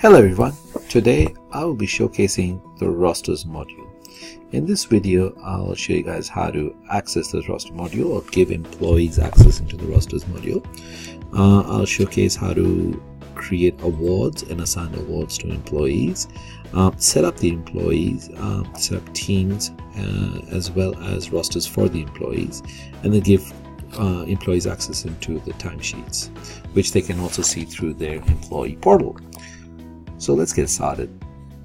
Hello everyone, today I will be showcasing the rosters module. In this video, I'll show you guys how to access the roster module or give employees access into the rosters module. I'll showcase how to create awards and assign awards to employees, set up the employees, set up teams as well as rosters for the employees, and then give employees access into the timesheets, which they can also see through their employee portal. So let's get started.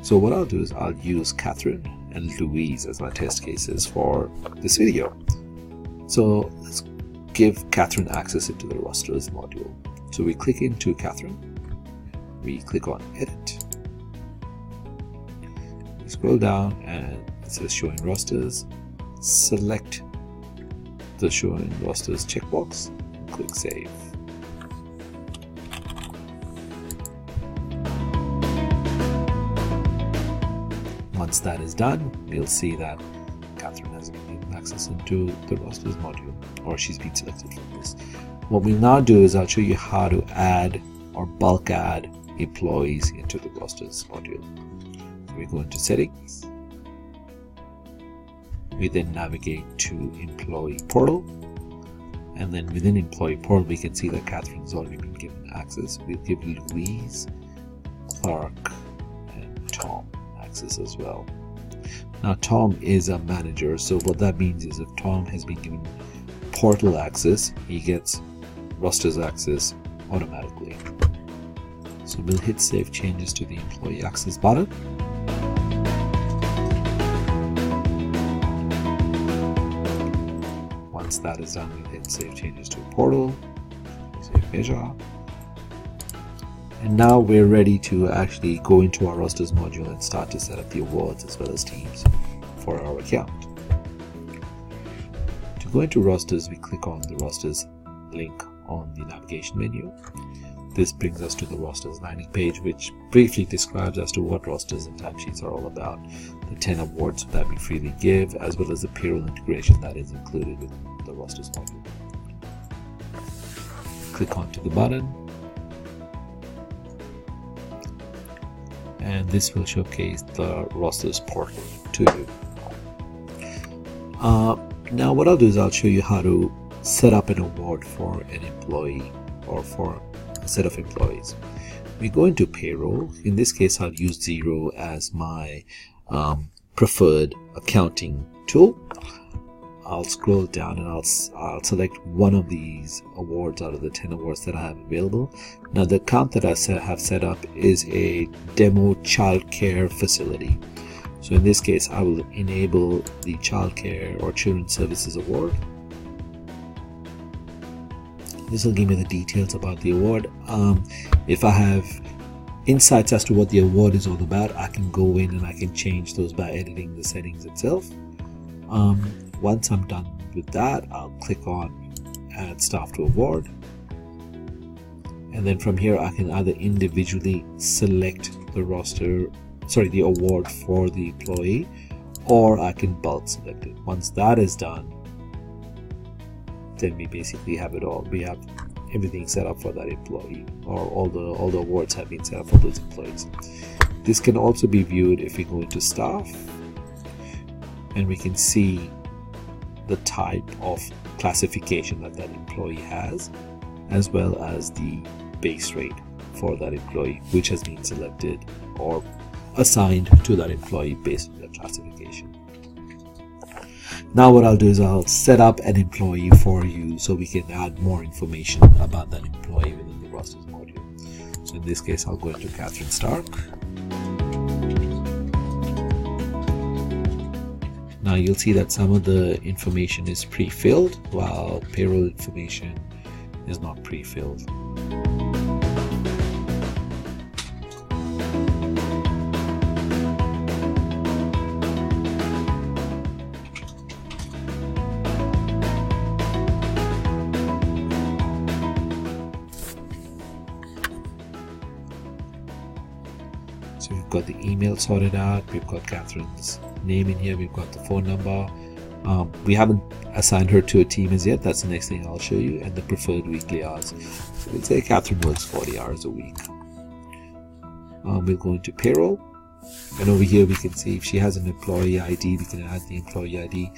So what I'll do is I'll use Catherine and Louise as my test cases for this video. So let's give Catherine access into the rosters module. So we click into Catherine, we click on edit, we scroll down and it says showing rosters, select the showing rosters checkbox and click save. Once that is done, we'll see that Catherine has been given access into the rosters module, or she's been selected for this. What we'll now do is I'll show you how to add or bulk add employees into the rosters module. So we go into settings. We then navigate to employee portal, and then within employee portal we can see that Catherine has already been given access. We'll give Louise, Clark, and Tom access as well. Now Tom is a manager, so what that means is if Tom has been given portal access, he gets rosters access automatically. So we'll hit save changes to the employee access button. Once that is done, we'll hit save changes to portal, save measure. And now we're ready to actually go into our rosters module and start to set up the awards as well as teams for our account. To go into rosters, we click on the rosters link on the navigation menu. This brings us to the rosters landing page, which briefly describes as to what rosters and timesheets are all about, the 10 awards that we freely give, as well as the payroll integration that is included with the rosters module. Click onto the button, and this will showcase the rosters portal to you. Now what I'll do is I'll show you how to set up an award for an employee or for a set of employees. We go into payroll. In this case, I'll use Xero as my preferred accounting tool. I'll scroll down and I'll select one of these awards out of the 10 awards that I have available. Now the account that I have set up is a demo childcare facility. So in this case, I will enable the childcare or children's services award. This will give me the details about the award. If I have insights as to what the award is all about, I can go in and I can change those by editing the settings itself. Once I'm done with that, I'll click on add staff to award, and then from here I can either individually select the award for the employee, or I can bulk select it. Once that is done, then we basically have it all. We have everything set up for that employee, or all the awards have been set up for those employees. This can also be viewed if we go into staff, and we can see the type of classification that employee has, as well as the base rate for that employee, which has been selected or assigned to that employee based on their classification. Now what I'll do is I'll set up an employee for you so we can add more information about that employee within the rosters module. So in this case, I'll go into Catherine Stark. Now you'll see that some of the information is pre-filled, while payroll information is not pre-filled. So we've got the email sorted out, we've got Catherine's name in here, we've got the phone number. We haven't assigned her to a team as yet. That's the next thing I'll show you, and the preferred weekly hours. So we'll say Catherine works 40 hours a week. We'll go into payroll, and over here we can see if she has an employee ID, we can add the employee ID.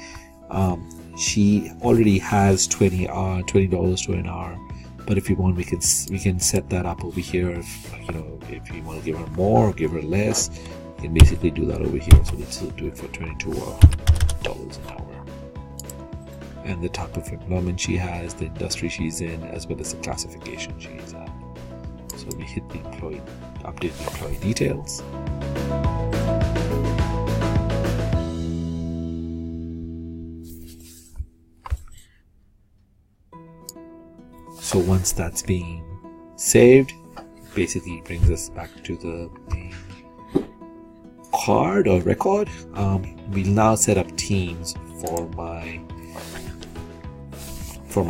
She already has $20 to an hour, but if you want, we can set that up over here. If you want to give her more or give her less, you can basically do that over here. So let's do it for $22 an hour. And the type of employment she has, the industry she's in, as well as the classification she's at. So we hit the update the employee details. So once that's being saved, basically it brings us back to the main card or record. We'll now set up teams for my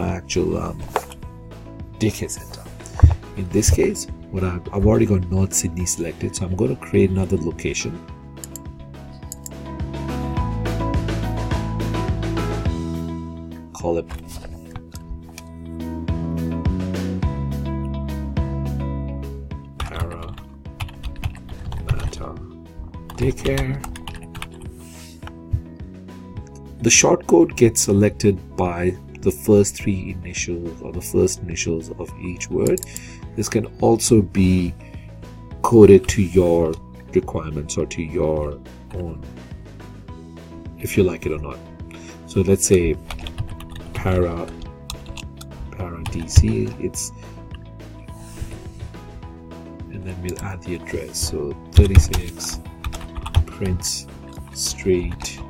actual daycare center. In this case, I've already got North Sydney selected, so I'm going to create another location. Call it Daycare. The shortcode gets selected by the first three initials or the first initials of each word. This can also be coded to your requirements or to your own, if you like it or not. So let's say para DC, and then we'll add the address. So 36 Prince Street,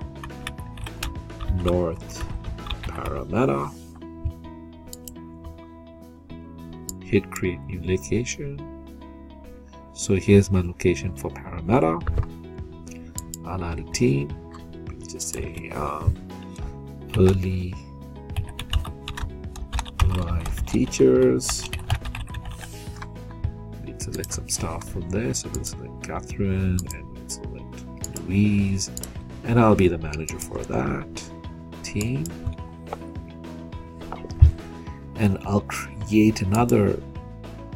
North, Parramatta. Hit create new location. So here's my location for Parramatta. I'll add a team. We'll just say early life teachers. We'll select some staff from there. So we'll select Catherine and we'll select Louise, and I'll be the manager for that team. And I'll create another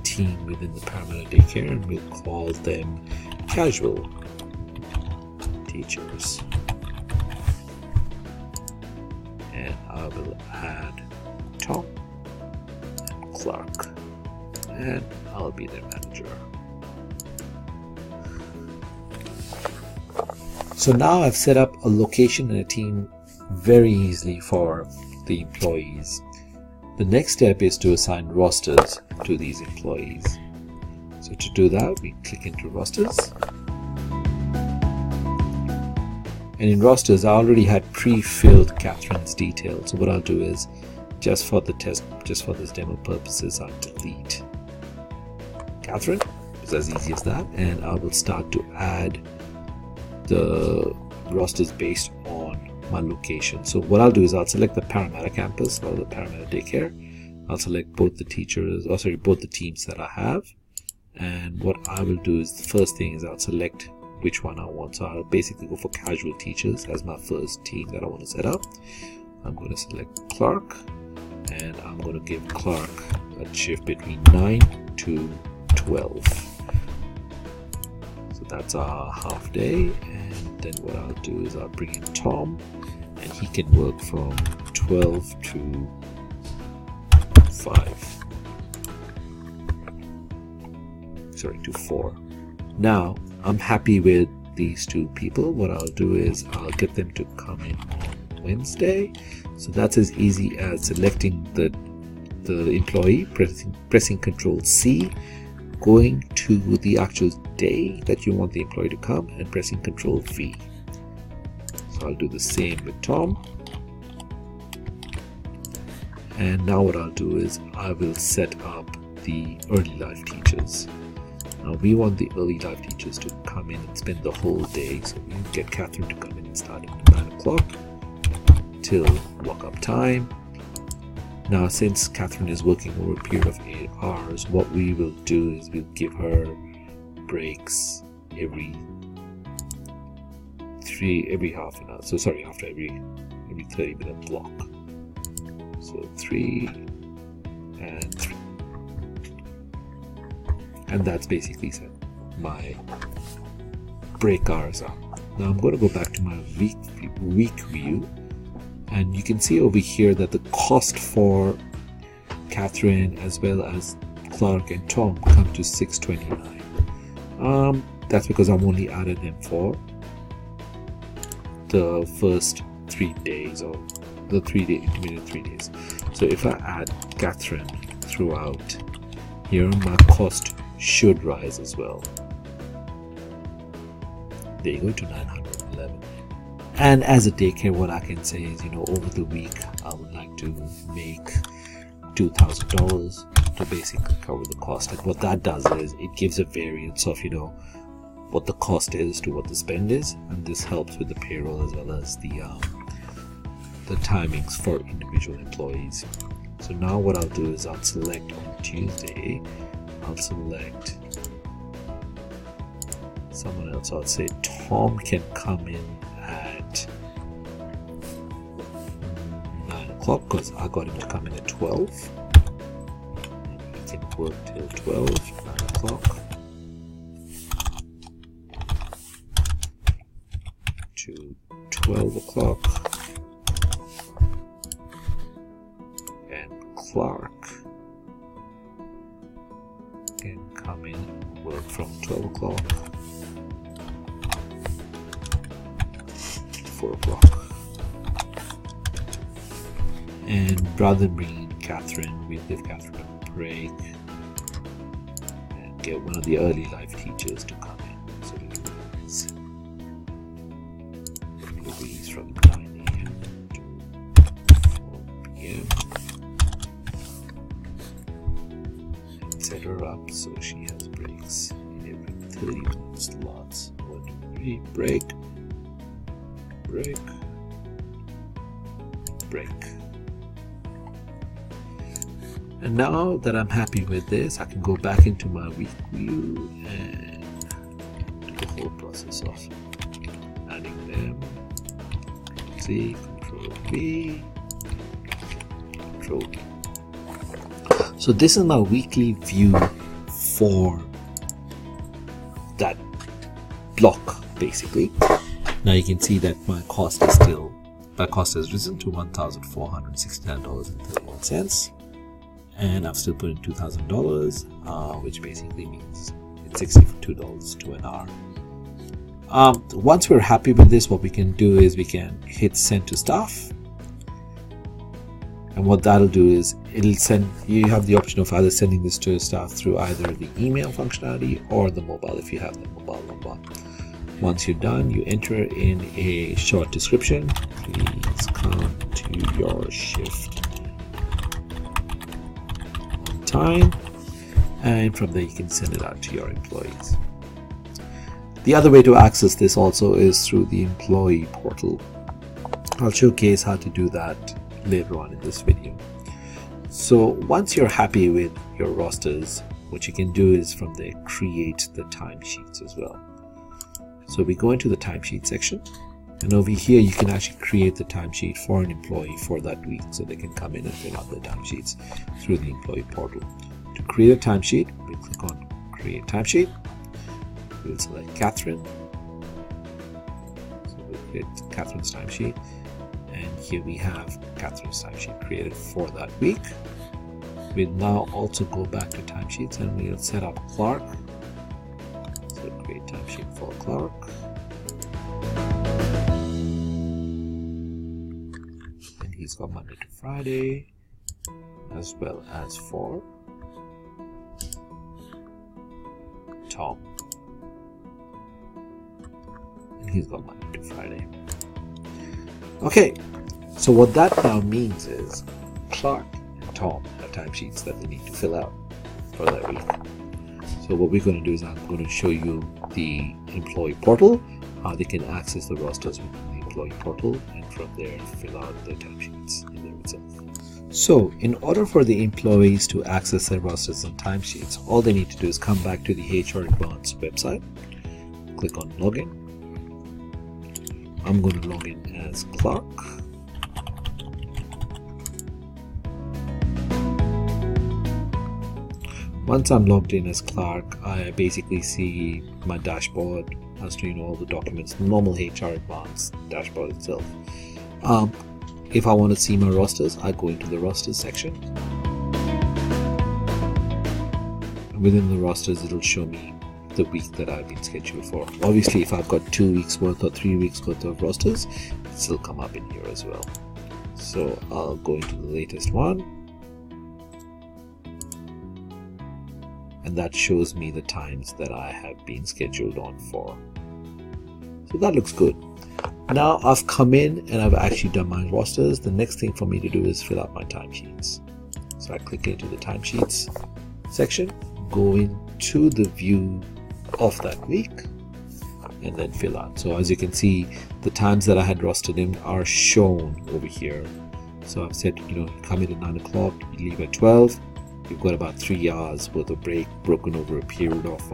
team within the Parramatta Daycare, and we'll call them casual teachers. And I will add Tom and Clark, and I'll be their manager. So now I've set up a location and a team very easily for the employees. The next step is to assign rosters to these employees. So to do that, we click into rosters. And in rosters, I already had pre-filled Catherine's details. So what I'll do is, just for this demo purposes, I'll delete Catherine. It's as easy as that. And I will start to add the rosters based on my location. So what I'll do is I'll select the Parramatta campus or the Parramatta Daycare. I'll select both the teams that I have. And what I will do is, the first thing is I'll select which one I want. So I'll basically go for casual teachers as my first team that I want to set up. I'm going to select Clark, and I'm going to give Clark a shift between 9 to 12. So that's our half day. And then what I'll do is I'll bring in Tom, and he can work from 12 to 4. Now I'm happy with these two people. What I'll do is I'll get them to come in on Wednesday. So that's as easy as selecting the employee, pressing Control C, going to the actual day that you want the employee to come, and pressing Control V. So I'll do the same with Tom. And now what I'll do is I will set up the early life teachers. Now we want the early life teachers to come in and spend the whole day. So we get Catherine to come in and start at 9 o'clock till lock-up time. Now since Catherine is working over a period of 8 hours, what we will do is we'll give her breaks every half an hour. So sorry, after every 30-minute block. So 3 and 3. And that's basically set. my break hours are. Now I'm going to go back to my week view, and you can see over here that the cost for Catherine as well as Clark and Tom come to $6.29. That's because I've only added them for the first 3 days, or the intermediate 3 days. So if I add Catherine throughout here, my cost should rise as well. There you go, to $911. And as a daycare, what I can say is, over the week I would like to make $2,000 to basically cover the cost. And what that does is it gives a variance of what the cost is to what the spend is, and this helps with the payroll as well as the timings for individual employees. So now what I'll do is I'll select on Tuesday, I'll select someone else. I'll say Tom can come in at 9 o'clock because I got him to come in at 12. And he can work till 12, 9 o'clock to 12 o'clock. And Clark can come in and work from 12 o'clock to 4 o'clock. And rather than bringing in Catherine, we'll give Catherine a break and get one of the early life teachers to come in. So we do Louise from 9 a.m. to 4 p.m. and set her up so she has breaks in every 30-minute slots. 1, 2, 3, break, break, break. And now that I'm happy with this, I can go back into my week view and do the whole process of adding them. See, Control V, Control V. So this is my weekly view for that block, basically. Now you can see that my cost has risen to $1,469.31. And I've still put in $2,000, which basically means it's $62 to an hour. Once we're happy with this, what we can do is we can hit send to staff, and what that'll do is it'll send. You have the option of either sending this to staff through either the email functionality or the mobile if you have the mobile number. Once you're done, you enter in a short description. Please come to your shift time, and from there you can send it out to your employees. The other way to access this also is through the employee portal. I'll showcase how to do that later on in this video. So once you're happy with your rosters, what you can do is from there create the timesheets as well. So we go into the timesheet section, and over here you can actually create the timesheet for an employee for that week, so they can come in and fill out their timesheets through the employee portal. To create a timesheet, we click on create timesheet. We'll select Catherine. So we'll create Catherine's timesheet, and here we have Catherine's timesheet created for that week. We'll now also go back to timesheets and we'll set up Clark. So create timesheet for Clark. He's got Monday to Friday, as well as for Tom, and he's got Monday to Friday. Okay, so what that now means is Clark and Tom have timesheets that they need to fill out for that week. So what we're going to do is I'm going to show you the employee portal, how they can access the rosters with the employee portal, and from there fill out the timesheets in there itself. So in order for the employees to access their rosters and timesheets, all they need to do is come back to the HR Advanced website, click on login. I'm going to log in as Clark. Once I'm logged in as Clark, I basically see my dashboard as to all the documents, normal HR advanced dashboard itself. If I want to see my rosters, I go into the rosters section. Within the rosters, it'll show me the week that I've been scheduled for. Obviously, if I've got 2 weeks worth or 3 weeks worth of rosters, it'll still come up in here as well. So I'll go into the latest one, and that shows me the times that I have been scheduled on for. So that looks good. Now I've come in and I've actually done my rosters. The next thing for me to do is fill out my timesheets. So I click into the timesheets section, go into the view of that week, and then fill out. So as you can see, the times that I had rostered in are shown over here. So I've said, come in at 9 o'clock, you leave at 12. You've got about 3 hours worth of break broken over a period of,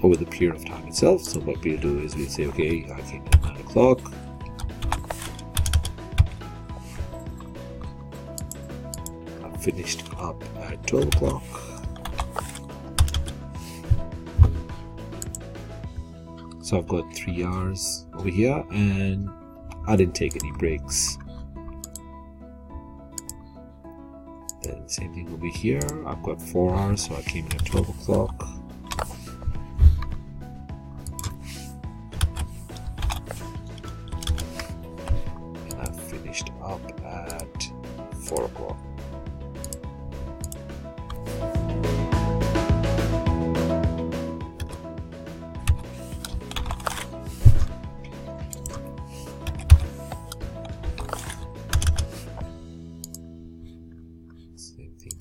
over the period of time itself. So what we'll do is we'll say, okay, I came in at 9 o'clock. I finished up at 12 o'clock. So I've got 3 hours over here, and I didn't take any breaks. Then same thing over here. I've got 4 hours, so I came in at 12 o'clock. And I finished up at 4 o'clock.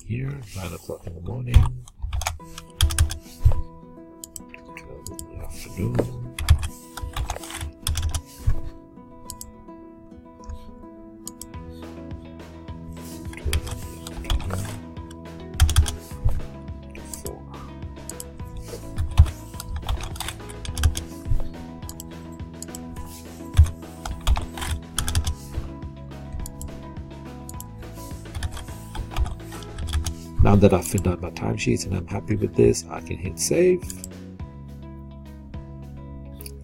Here, 9 o'clock in the morning, 12 in the afternoon, 4. Now that I've filled out my timesheets and I'm happy with this, I can hit save.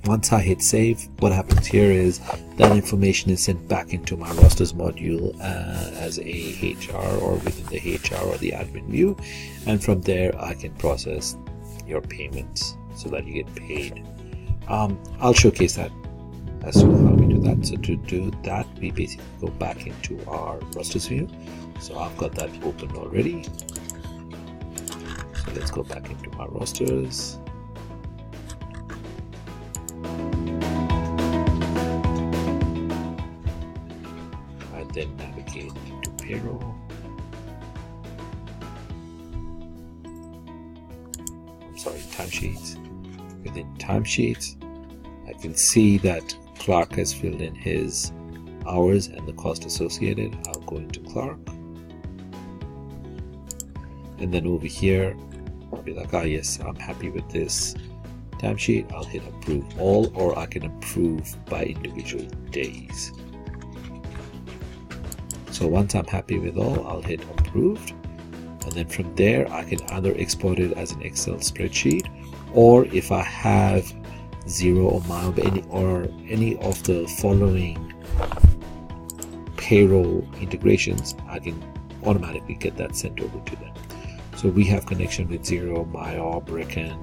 Once I hit save, what happens here is that information is sent back into my rosters module as a HR or within the HR or the admin view, and from there I can process your payments so that you get paid. I'll showcase that as to how we do that. So to do that, we basically go back into our rosters view. So I've got that open already. So let's go back into my rosters. I then navigate into Payroll. I'm sorry, Timesheets. Within Timesheets, I can see that Clark has filled in his hours and the cost associated. I'll go into Clark, and then over here I'll be like, yes, I'm happy with this timesheet. I'll hit approve all, or I can approve by individual days. So once I'm happy with all, I'll hit approved, and then from there I can either export it as an Excel spreadsheet, or if I have Xero or Mile or any of the following payroll integrations, I can automatically get that sent over to them. So we have connection with Xero, Mile, Bricken,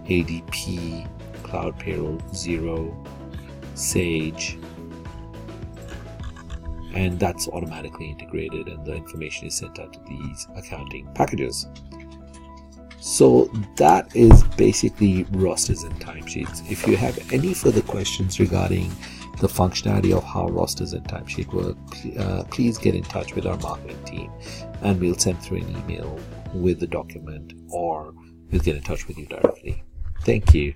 ADP, Cloud Payroll, Xero, Sage, and that's automatically integrated, and the information is sent out to these accounting packages. So that is basically rosters and timesheets. If you have any further questions regarding the functionality of how rosters and timesheet work, please get in touch with our marketing team, and we'll send through an email with the document, or we'll get in touch with you directly. Thank you.